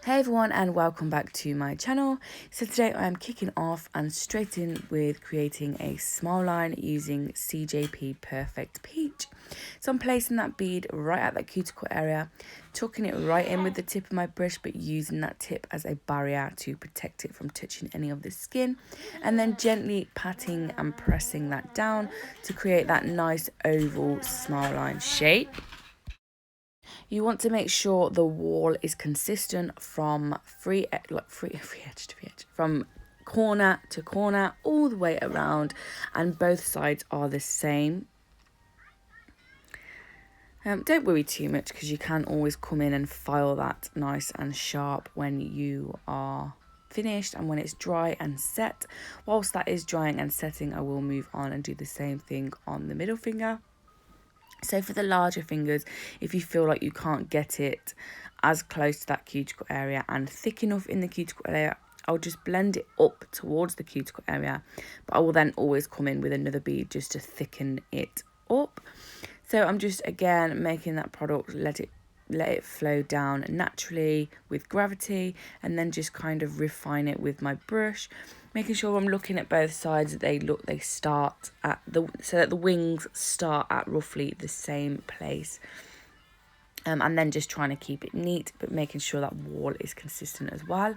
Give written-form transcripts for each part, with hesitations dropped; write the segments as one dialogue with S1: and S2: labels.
S1: Hey everyone, and welcome back to my channel. So today I am kicking off and straight in with creating a smile line using CJP Perfect Peach. So I'm placing that bead right at that cuticle area, tucking it right in with the tip of my brush, but using that tip as a barrier to protect it from touching any of the skin, and then gently patting and pressing that down to create that nice oval smile line shape. You want to make sure the wall is consistent from free edge to free edge, from corner to corner, all the way around, and both sides are the same. Don't worry too much, because you can always come in and file that nice and sharp when you are finished and when it's dry and set. Whilst that is drying and setting, I will move on and do the same thing on the middle finger. So for the larger fingers, if you feel like you can't get it as close to that cuticle area and thick enough in the cuticle area, I'll just blend it up towards the cuticle area, but I will then always come in with another bead just to thicken it up. So I'm just, again, making that product, let it flow down naturally with gravity, and then just kind of refine it with my brush, making sure I'm looking at both sides, that they start at so that the wings start at roughly the same place. And then just trying to keep it neat, but making sure that wall is consistent as well.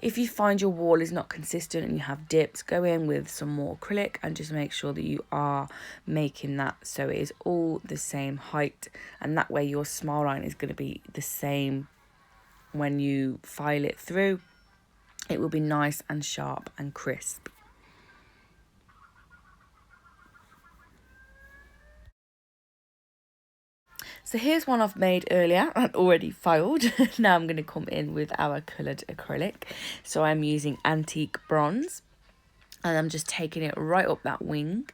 S1: If you find your wall is not consistent and you have dips, go in with some more acrylic and just make sure that you are making that so it is all the same height, and that way your smile line is going to be the same when you file it through. It will be nice and sharp and crisp. So here's one I've made earlier and already filed. Now I'm going to come in with our coloured acrylic. So I'm using Antique Bronze, and I'm just taking it right up that wing,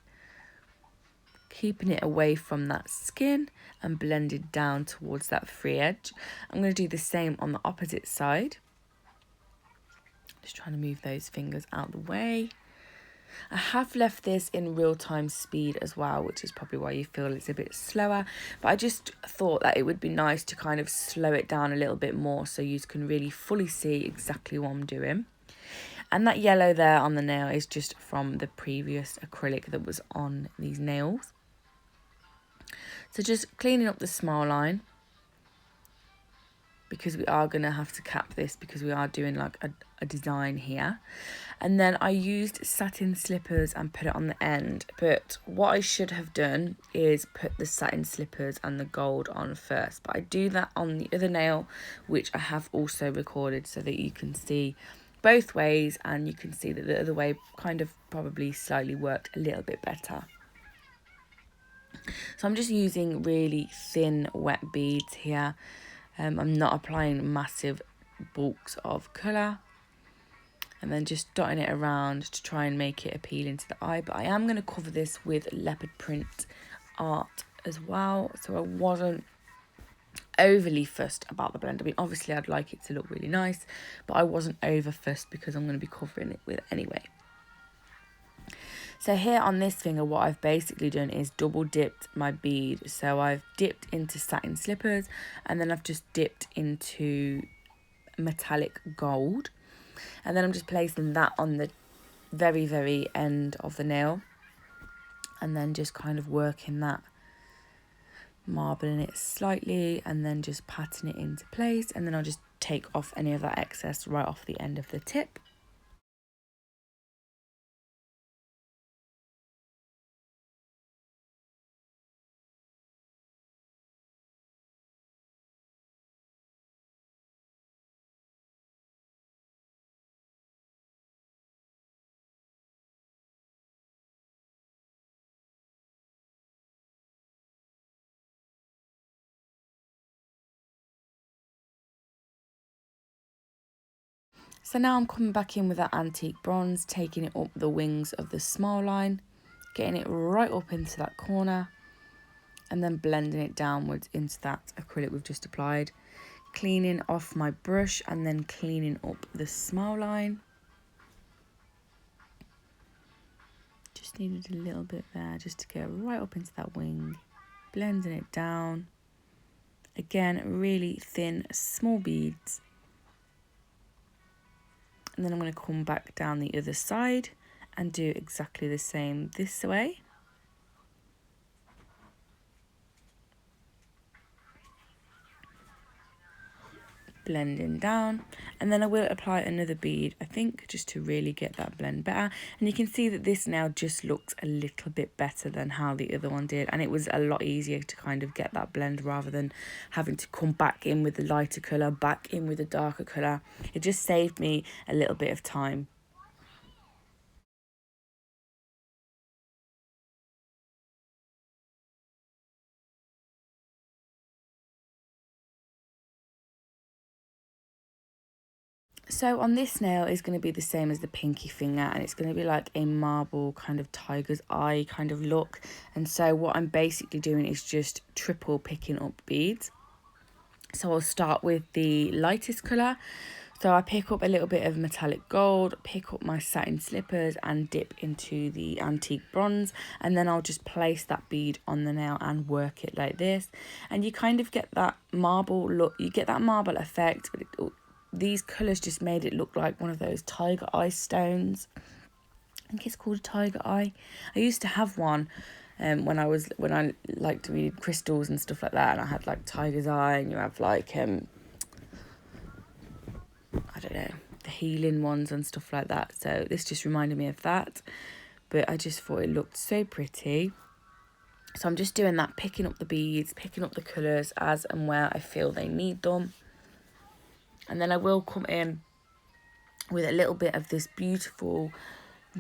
S1: keeping it away from that skin and blended down towards that free edge. I'm going to do the same on the opposite side. Just trying to move those fingers out the way. I have left this in real-time speed as well, which is probably why you feel it's a bit slower, but I just thought that it would be nice to kind of slow it down a little bit more so you can really fully see exactly what I'm doing. And that yellow there on the nail is just from the previous acrylic that was on these nails. So just cleaning up the smile line, because we are going to have to cap this because we are doing like a design here. And then I used satin slippers and put it on the end, but what I should have done is put the satin slippers and the gold on first, but I do that on the other nail, which I have also recorded so that you can see both ways, and you can see that the other way kind of probably slightly worked a little bit better. So I'm just using really thin wet beads here. I'm not applying massive bulks of colour, and then just dotting it around to try and make it appealing to the eye. But I am going to cover this with Leopard Print Art as well, so I wasn't overly fussed about the blend. I mean, obviously I'd like it to look really nice, but I wasn't over fussed because I'm going to be covering it with it anyway. So here on this finger, what I've basically done is double dipped my bead. So I've dipped into satin slippers, and then I've just dipped into metallic gold. And then I'm just placing that on the very, very end of the nail. And then just kind of working that, marbling it slightly, and then just patting it into place. And then I'll just take off any of that excess right off the end of the tip. So now I'm coming back in with that Antique Bronze, taking it up the wings of the smile line, getting it right up into that corner, and then blending it downwards into that acrylic we've just applied. Cleaning off my brush and then cleaning up the smile line. Just needed a little bit there just to get right up into that wing. Blending it down. Again, really thin, small beads. And then I'm going to come back down the other side and do exactly the same this way. Blending down, and then I will apply another bead, I think, just to really get that blend better. And you can see that this now just looks a little bit better than how the other one did, and it was a lot easier to kind of get that blend rather than having to come back in with the lighter colour, back in with the darker colour. It just saved me a little bit of time. So on this nail is going to be the same as the pinky finger, and it's going to be like a marble kind of tiger's eye kind of look. And so what I'm basically doing is just triple picking up beads. So I'll start with the lightest colour. So I pick up a little bit of metallic gold, pick up my satin slippers and dip into the antique bronze, and then I'll just place that bead on the nail and work it like this. And you kind of get that marble look, you get that marble effect, but these colours just made it look like one of those tiger eye stones. I think it's called a tiger eye. I used to have one when I liked to read crystals and stuff like that, and I had like tiger's eye, and you have like I don't know, the healing ones and stuff like that. So this just reminded me of that, but I just thought it looked so pretty. So I'm just doing that, picking up the beads, picking up the colours as and where I feel they need them. And then I will come in with a little bit of this beautiful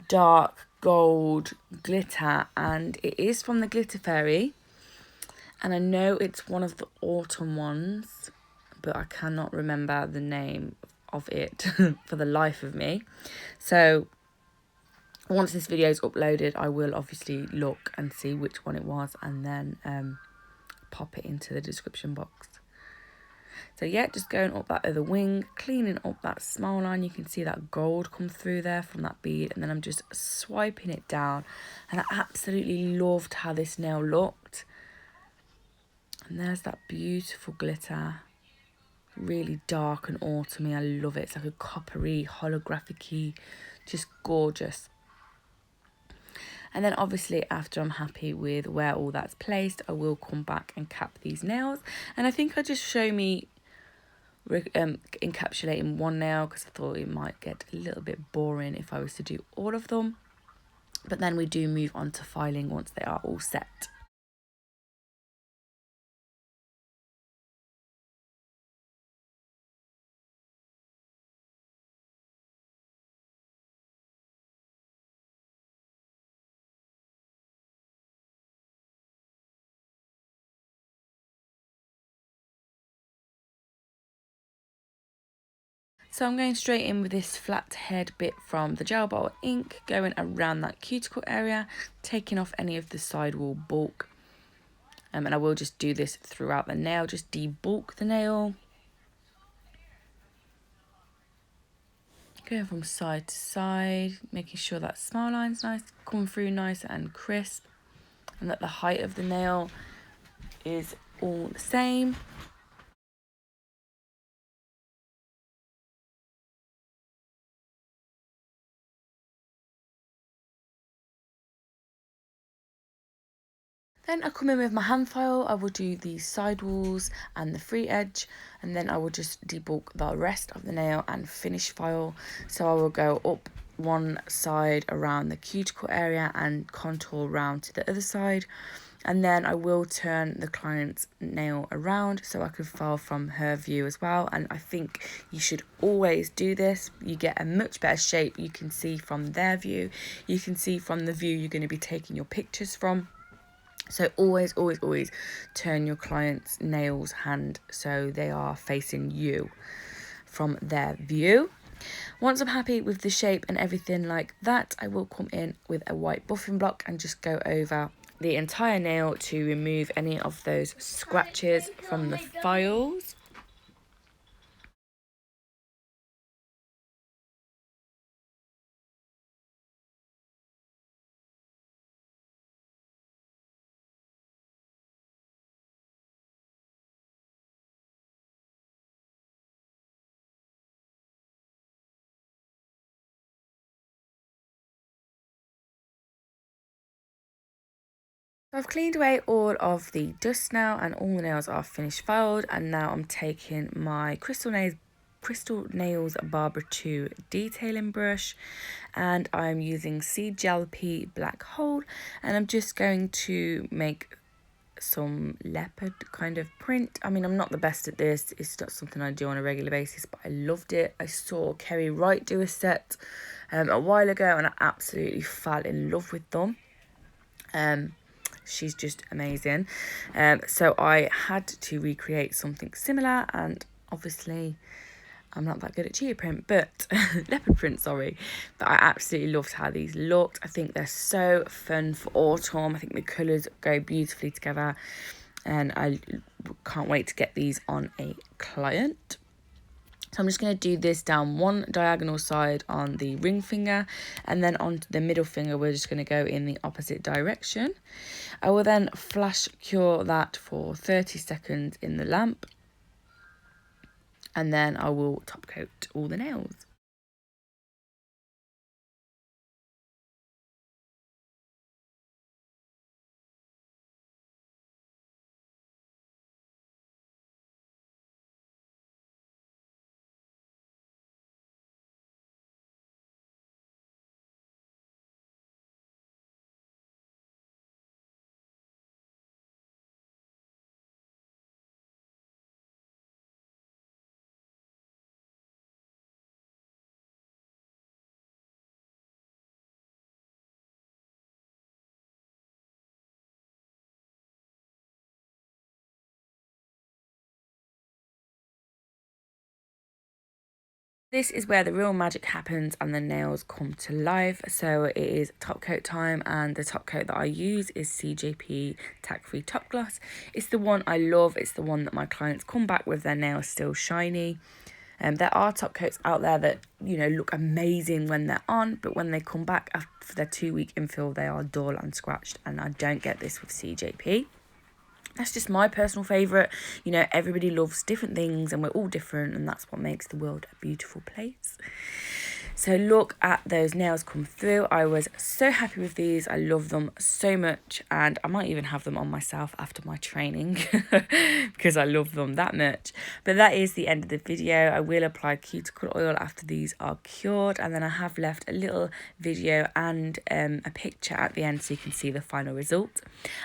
S1: dark gold glitter, and it is from the Glitter Fairy, and I know it's one of the autumn ones, but I cannot remember the name of it for the life of me. So once this video is uploaded, I will obviously look and see which one it was, and then pop it into the description box. So yeah, just going up that other wing, cleaning up that smile line. You can see that gold come through there from that bead, and then I'm just swiping it down. And I absolutely loved how this nail looked. And there's that beautiful glitter, really dark and autumny. I love it. It's like a coppery, holographic-y, just gorgeous. And then obviously after I'm happy with where all that's placed, I will come back and cap these nails. And I think I just show me encapsulating one nail, because I thought it might get a little bit boring if I was to do all of them. But then we do move on to filing once they are all set. So I'm going straight in with this flat head bit from the gel bottle ink, going around that cuticle area, taking off any of the sidewall bulk. And I will just do this throughout the nail, just debulk the nail. Going from side to side, making sure that smile line's nice, coming through nice and crisp, and that the height of the nail is all the same. Then I come in with my hand file. I will do the sidewalls and the free edge, and then I will just debulk the rest of the nail and finish file. So I will go up one side around the cuticle area and contour round to the other side, and then I will turn the client's nail around so I can file from her view as well. And I think you should always do this. You get a much better shape. You can see from their view, you can see from the view you're going to be taking your pictures from. So always, always, always turn your client's nails hand so they are facing you from their view. Once I'm happy with the shape and everything like that, I will come in with a white buffing block and just go over the entire nail to remove any of those scratches from the files. I've cleaned away all of the dust now, and all the nails are finished filed, and now I'm taking my Crystal Nails Barber 2 detailing brush, and I'm using CGLP Black Hole, and I'm just going to make some leopard kind of print. I mean, I'm not the best at this, it's not something I do on a regular basis, but I loved it. I saw Kerry Wright do a set a while ago, and I absolutely fell in love with them. She's just amazing. So I had to recreate something similar, and obviously I'm not that good at cheetah print, but leopard print, sorry. But I absolutely loved how these looked. I think they're so fun for autumn. I think the colours go beautifully together, and I can't wait to get these on a client. So I'm just going to do this down one diagonal side on the ring finger, and then on the middle finger we're just going to go in the opposite direction. I will then flash cure that for 30 seconds in the lamp, and then I will top coat all the nails. This is where the real magic happens and the nails come to life. So it is top coat time, and the top coat that I use is CJP Tack Free Top Gloss. It's the one I love. It's the one that my clients come back with their nails still shiny. There are top coats out there that, you know, look amazing when they're on, but when they come back after their 2-week infill, they are dull and scratched, and I don't get this with CJP. That's just my personal favourite. You know, everybody loves different things, and we're all different, and that's what makes the world a beautiful place. So look at those nails come through. I was so happy with these. I love them so much, and I might even have them on myself after my training because I love them that much. But that is the end of the video. I will apply cuticle oil after these are cured, and then I have left a little video and a picture at the end so you can see the final result.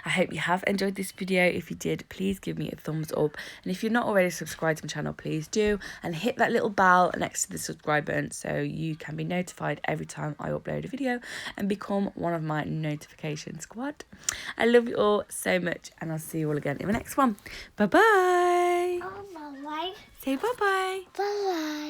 S1: I hope you have enjoyed this video. If you did, please give me a thumbs up, and if you're not already subscribed to my channel, please do, and hit that little bell next to the subscribe button so you can be notified every time I upload a video and become one of my notification squad. I love you all so much, and I'll see you all again in the next one. Bye bye.
S2: Oh, bye-bye.
S1: Say bye bye.
S2: Bye-bye.